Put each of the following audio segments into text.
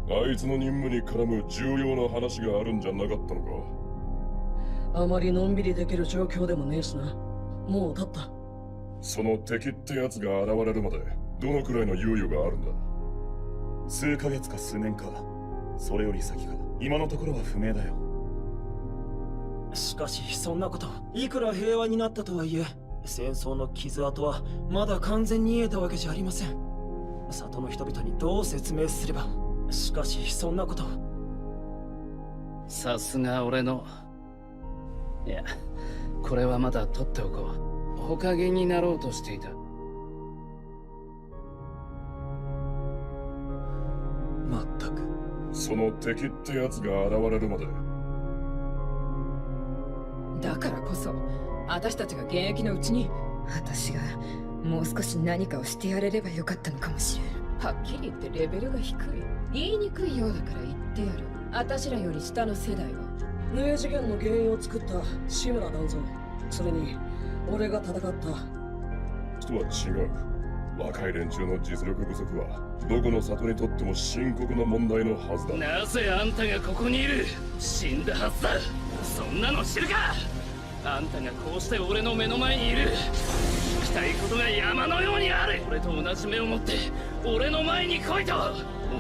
あいつの任務に絡む重要な話があるんじゃなかったのか。あまりのんびりできる状況でもねえしな。もう経った。その敵ってやつが現れるまでどのくらいの猶予があるんだ。数ヶ月か数年か、それより先か今のところは不明だよ。しかしそんなこと、いくら平和になったとはいえ、戦争の傷跡はまだ完全に癒えたわけじゃありません。里の人々にどう説明すれば。しかしそんなこと。さすが俺の。いや、これはまだ取っておこう。ほかげになろうとしていた。まったく。その敵ってやつが現れるまで。だからこそ私たちが現役のうちに、私がもう少し何かをしてやれればよかったのかもしれん。はっきり言ってレベルが低い。言いにくいようだから言ってやる。私らより下の世代は明事件の原因を作った志村団蔵、それに俺が戦ったとは違う。若い連中の実力不足はどこの里にとっても深刻な問題のはずだ。なぜあんたがここにいる。死んだはずだ。そんなの知るか。あんたがこうして俺の目の前にいる。聞きたいことが山のようにある。俺と同じ目を持って俺の前に来いと。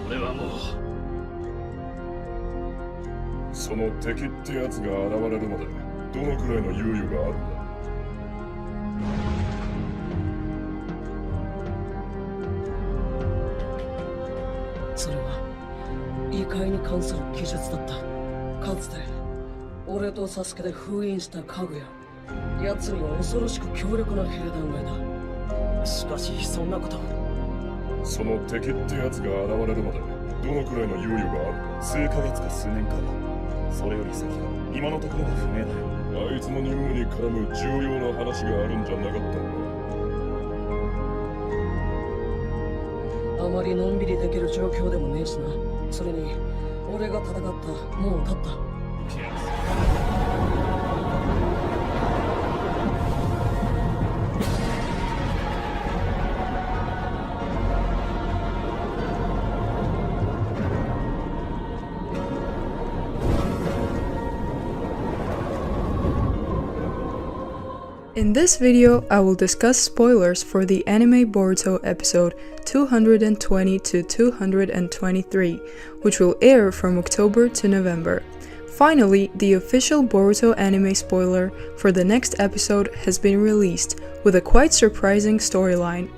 俺はもう。その敵ってやつが現れるまでどのくらいの猶予があるんだ。それは異界に関する記述だった。かつて俺とサスケで封印した家具や奴には恐ろしく強力な兵団がいた。しかしそんなこと。その敵ってやつが現れるまでどのくらいの猶予があるんだ。数ヶ月か数年か、それより先か今のところは不明だよ。あいつの任務に絡む重要な話があるんじゃなかったのか。あまりのんびりできる状況でもねえしな。それに俺が戦った。もう経った。In this video, I will discuss spoilers for the anime Boruto episode 220 to 223, which will air from October to November. Finally, the official Boruto anime spoiler for the next episode has been released, with a quite surprising storyline.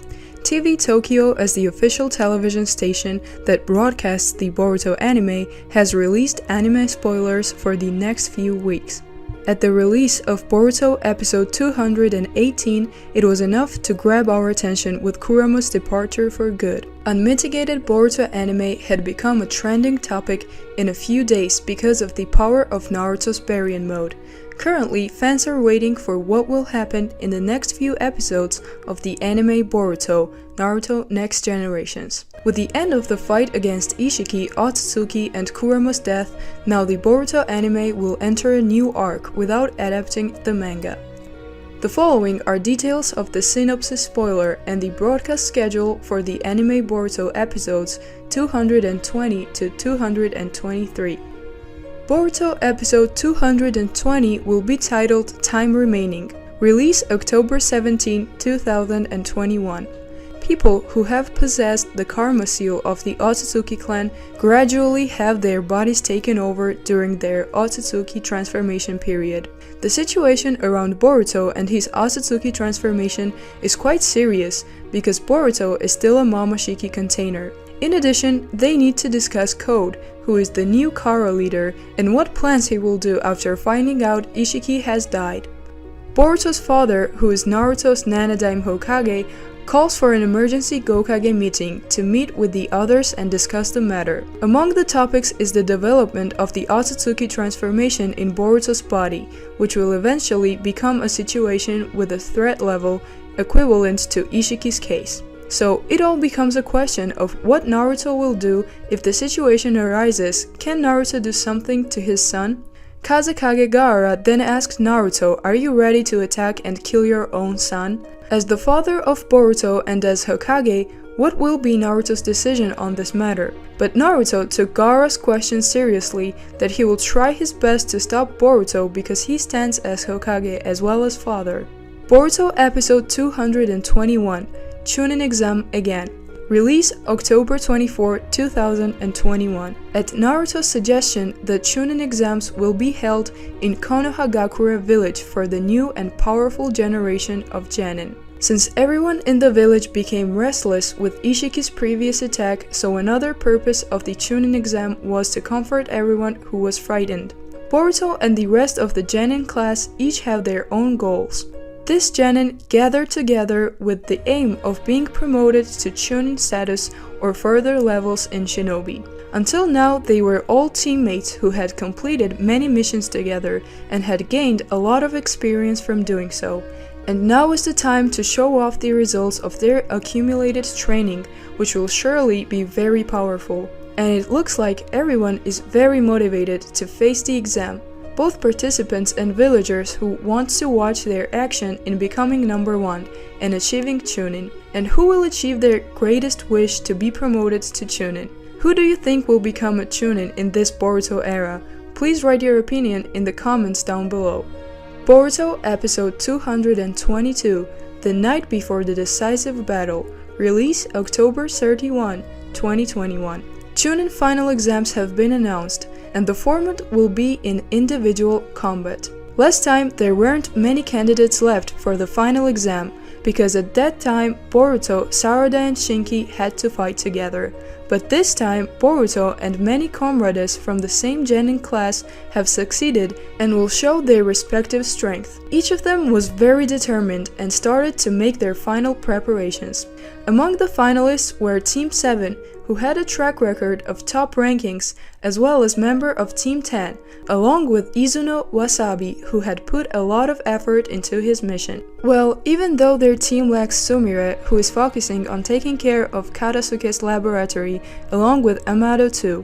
TV Tokyo, as the official television station that broadcasts the Boruto anime, has released anime spoilers for the next few weeks. At the release of Boruto episode 218, it was enough to grab our attention with Kurama's departure for good. Unmitigated Boruto anime had become a trending topic in a few days because of the power of Naruto's Baryon mode. Currently, fans are waiting for what will happen in the next few episodes of the anime Boruto, Naruto Next Generations. With the end of the fight against Ishiki, Otsutsuki, and Kurama's death, now the Boruto anime will enter a new arc without adapting the manga. The following are details of the synopsis spoiler and the broadcast schedule for the anime Boruto episodes 220 to 223. Boruto episode 220 will be titled Time Remaining. Release October 17, 2021. People who have possessed the karma seal of the Otsutsuki clan gradually have their bodies taken over during their Otsutsuki transformation period. The situation around Boruto and his Otsutsuki transformation is quite serious because Boruto is still a Momoshiki container. In addition, they need to discuss Code, who is the new Kara leader, and what plans he will do after finding out Ishiki has died. Boruto's father, who is Naruto's Nanadaime Hokage, calls for an emergency Gokage meeting to meet with the others and discuss the matter. Among the topics is the development of the Otsutsuki transformation in Boruto's body, which will eventually become a situation with a threat level equivalent to Ishiki's case. So it all becomes a question of what Naruto will do if the situation arises. Can Naruto do something to his son? Kazekage Gaara then asks Naruto, "Are you ready to attack and kill your own son?" As the father of Boruto and as Hokage, what will be Naruto's decision on this matter. But Naruto took Gaara's question seriously, that he will try his best to stop Boruto because he stands as Hokage as well as father. Boruto episode 221, Chunin exam again. Release October 24, 2021. At Naruto's suggestion, the Chunin exams will be held in Konohagakure village for the new and powerful generation of Genin. Since everyone in the village became restless with Ishiki's previous attack, so another purpose of the Chunin exam was to comfort everyone who was frightened. Boruto and the rest of the Genin class each have their own goals. This Genin gathered together with the aim of being promoted to Chunin status or further levels in Shinobi. Until now, they were all teammates who had completed many missions together and had gained a lot of experience from doing so. And now is the time to show off the results of their accumulated training, which will surely be very powerful. And it looks like everyone is very motivated to face the exam. Both participants and villagers who want to watch their action in becoming number 1 and achieving Chunin, and who will achieve their greatest wish to be promoted to Chunin. Who do you think will become a Chunin in this Boruto era? Please write your opinion in the comments down below. Boruto episode 222, The Night Before the Decisive Battle. Release October 31, 2021. Chunin final exams have been announced, and the format will be in individual combat. Last time there weren't many candidates left for the final exam, because at that time Boruto, Sarada and Shinki had to fight together. But this time Boruto and many comrades from the same Genin class have succeeded and will show their respective strength. Each of them was very determined and started to make their final preparations. Among the finalists were Team 7, who had a track record of top rankings, as well as member of Team 10, along with Izuno Wasabi, who had put a lot of effort into his mission. Well, even though their team lacks Sumire, who is focusing on taking care of Katasuke's laboratory, along with Amado too.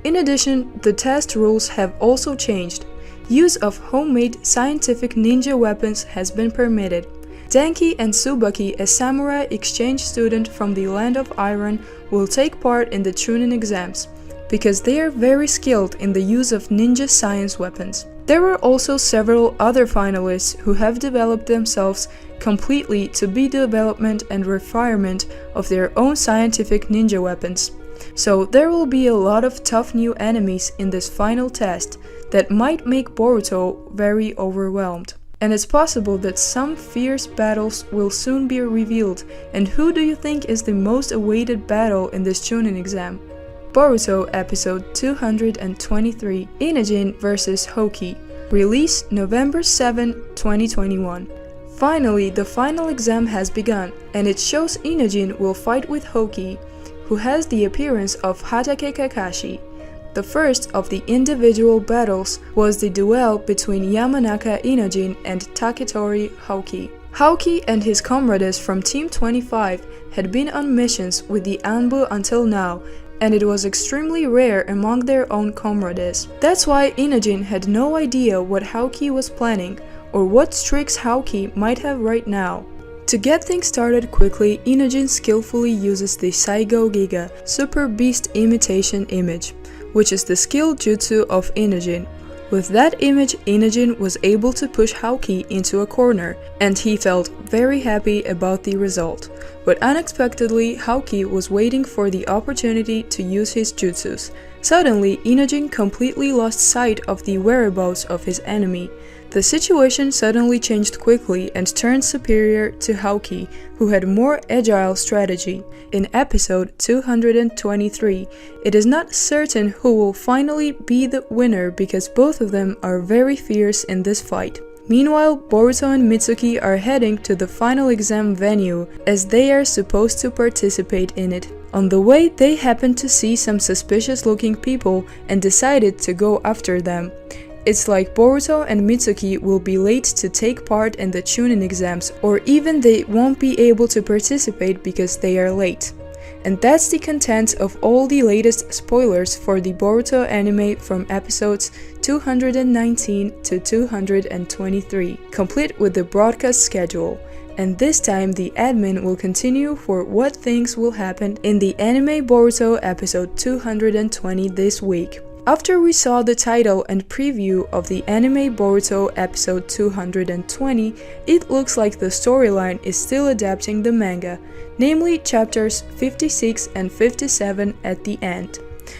In addition, the test rules have also changed. Use of homemade scientific ninja weapons has been permitted. Denki and Tsubaki, a samurai exchange student from the Land of Iron, will take part in the Chunin exams, because they are very skilled in the use of ninja science weapons. There were also several other finalists who have developed themselves completely to be the development and refinement of their own scientific ninja weapons. So there will be a lot of tough new enemies in this final test that might make Boruto very overwhelmed. And it's possible that some fierce battles will soon be revealed. And who do you think is the most awaited battle in this Chunin exam? Boruto episode 223, Inajin vs Hoki. Release November 7, 2021. Finally, the final exam has begun, and it shows Inajin will fight with Hoki, who has the appearance of Hatake Kakashi. The first of the individual battles was the duel between Yamanaka Inajin and Taketori Hoki. Hoki and his comrades from Team 25 had been on missions with the Anbu until now, and it was extremely rare among their own comrades. That's why Inajin had no idea what Hoki was planning, or what tricks Hoki might have right now. To get things started quickly, Inajin skillfully uses the Saigo Giga Super Beast Imitation Image, which is the skill jutsu of Inajin. With that image, Inajin was able to push Hoki into a corner, and he felt very happy about the result. But unexpectedly, Hoki was waiting for the opportunity to use his jutsus. Suddenly, Inajin completely lost sight of the whereabouts of his enemy. The situation suddenly changed quickly and turned superior to Hoki, who had more agile strategy. In episode 223, it is not certain who will finally be the winner because both of them are very fierce in this fight. Meanwhile, Boruto and Mitsuki are heading to the final exam venue as they are supposed to participate in it. On the way, they happen to see some suspicious looking people and decided to go after them. It's like Boruto and Mitsuki will be late to take part in the Chunin exams, or even they won't be able to participate because they are late. And that's the content of all the latest spoilers for the Boruto anime from episodes 219 to 223, complete with the broadcast schedule. and this time the admin will continue for what things will happen in the anime Boruto episode 220 this week. After we saw the title and preview of the anime Boruto episode 220, it looks like the storyline is still adapting the manga, namely chapters 56 and 57 at the end.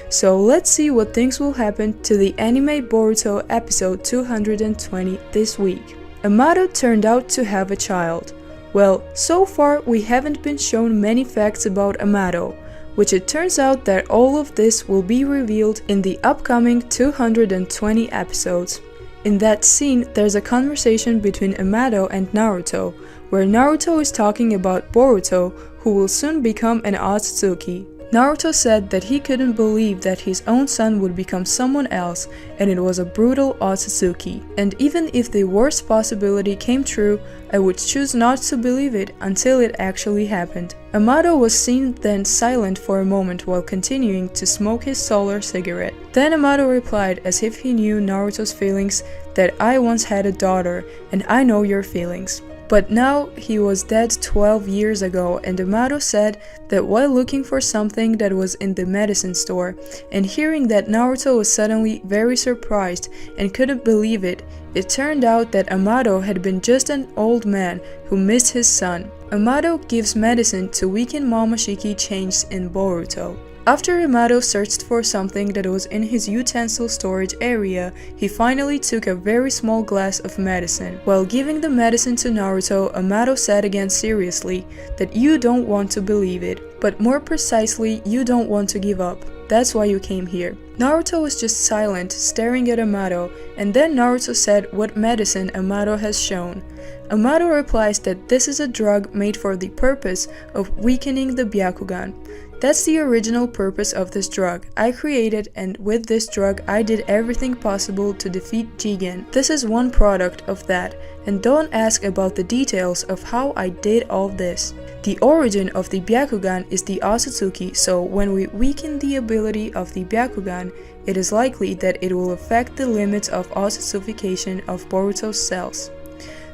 So let's see what things will happen to the anime Boruto episode 220 this week. Amato turned out to have a child. Well, so far we haven't been shown many facts about Amato, which it turns out that all of this will be revealed in the upcoming 220 episodes. In that scene, there's a conversation between Amato and Naruto, where Naruto is talking about Boruto, who will soon become an Otsutsuki. Naruto said that he couldn't believe that his own son would become someone else, and it was a brutal Otsutsuki. And even if the worst possibility came true, I would choose not to believe it until it actually happened. Amato was seen then silent for a moment while continuing to smoke his solar cigarette. Then Amato replied as if he knew Naruto's feelings that I once had a daughter, and I know your feelings. But now he was dead 12 years ago, and Amato said that while looking for something that was in the medicine store and hearing that Naruto was suddenly very surprised and couldn't believe it, it turned out that Amato had been just an old man who missed his son. Amato gives medicine to weaken Momoshiki chains in Boruto. After Amato searched for something that was in his utensil storage area, he finally took a very small glass of medicine. While giving the medicine to Naruto, Amato said again seriously that you don't want to believe it, but more precisely, you don't want to give up. That's why you came here. Naruto was just silent, staring at Amato, and then Naruto said what medicine Amato has shown. Amato replies that this is a drug made for the purpose of weakening the Byakugan. That's the original purpose of this drug. I created, and with this drug I did everything possible to defeat Jigen. This is one product of that, and don't ask about the details of how I did all this. The origin of the Byakugan is the Otsutsuki, so when we weaken the ability of the Byakugan, it is likely that it will affect the limits of Otsutsufication of Boruto's cells.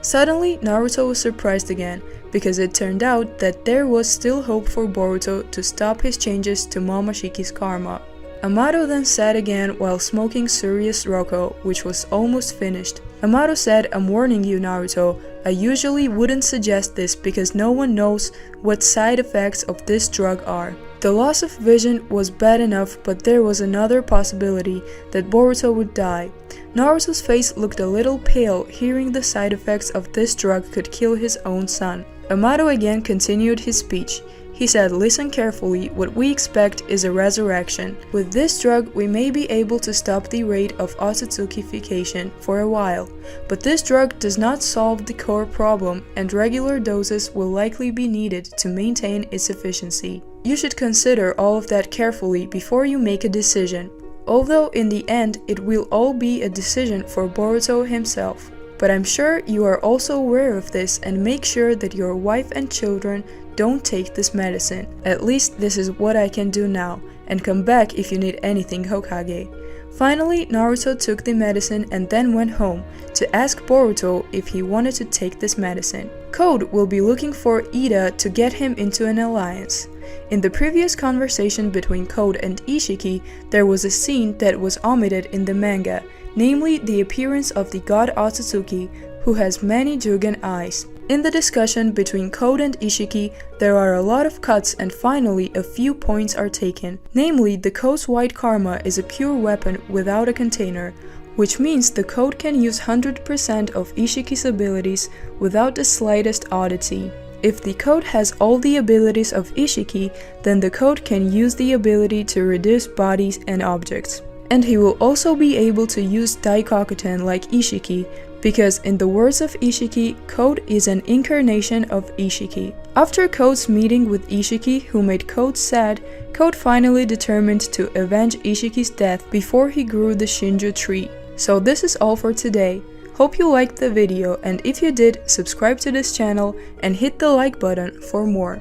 Suddenly, Naruto was surprised again, because it turned out that there was still hope for Boruto to stop his changes to Momoshiki's karma. Amato then said again while smoking Surious Roko, which was almost finished. Amato said, I'm warning you Naruto, I usually wouldn't suggest this because no one knows what side effects of this drug are. The loss of vision was bad enough, but there was another possibility that Boruto would die. Naruto's face looked a little pale hearing the side effects of this drug could kill his own son. Amato again continued his speech. He said, listen carefully, what we expect is a resurrection. With this drug, we may be able to stop the rate of Otsutsukification for a while, but this drug does not solve the core problem, and regular doses will likely be needed to maintain its efficiency. You should consider all of that carefully before you make a decision, although in the end it will all be a decision for Boruto himself. But I'm sure you are also aware of this and make sure that your wife and children don't take this medicine. At least this is what I can do now, and come back if you need anything, Hokage. Finally, Naruto took the medicine and then went home to ask Boruto if he wanted to take this medicine. Code will be looking for Ida to get him into an alliance. In the previous conversation between Code and Ishiki, there was a scene that was omitted in the manga, namely the appearance of the god Otsutsuki, who has many Jugen eyes. In the discussion between Code and Ishiki, there are a lot of cuts and finally a few points are taken. Namely, the Code's white karma is a pure weapon without a container, which means the Code can use 100% of Ishiki's abilities without the slightest oddity. If the Code has all the abilities of Ishiki, then the Code can use the ability to reduce bodies and objects. And he will also be able to use Daikokuten like Ishiki, because in the words of Ishiki, Code is an incarnation of Ishiki. After Code's meeting with Ishiki, who made Code sad, Code finally determined to avenge Ishiki's death before he grew the Shinju tree. So this is all for today. Hope you liked the video, and if you did, subscribe to this channel and hit the like button for more.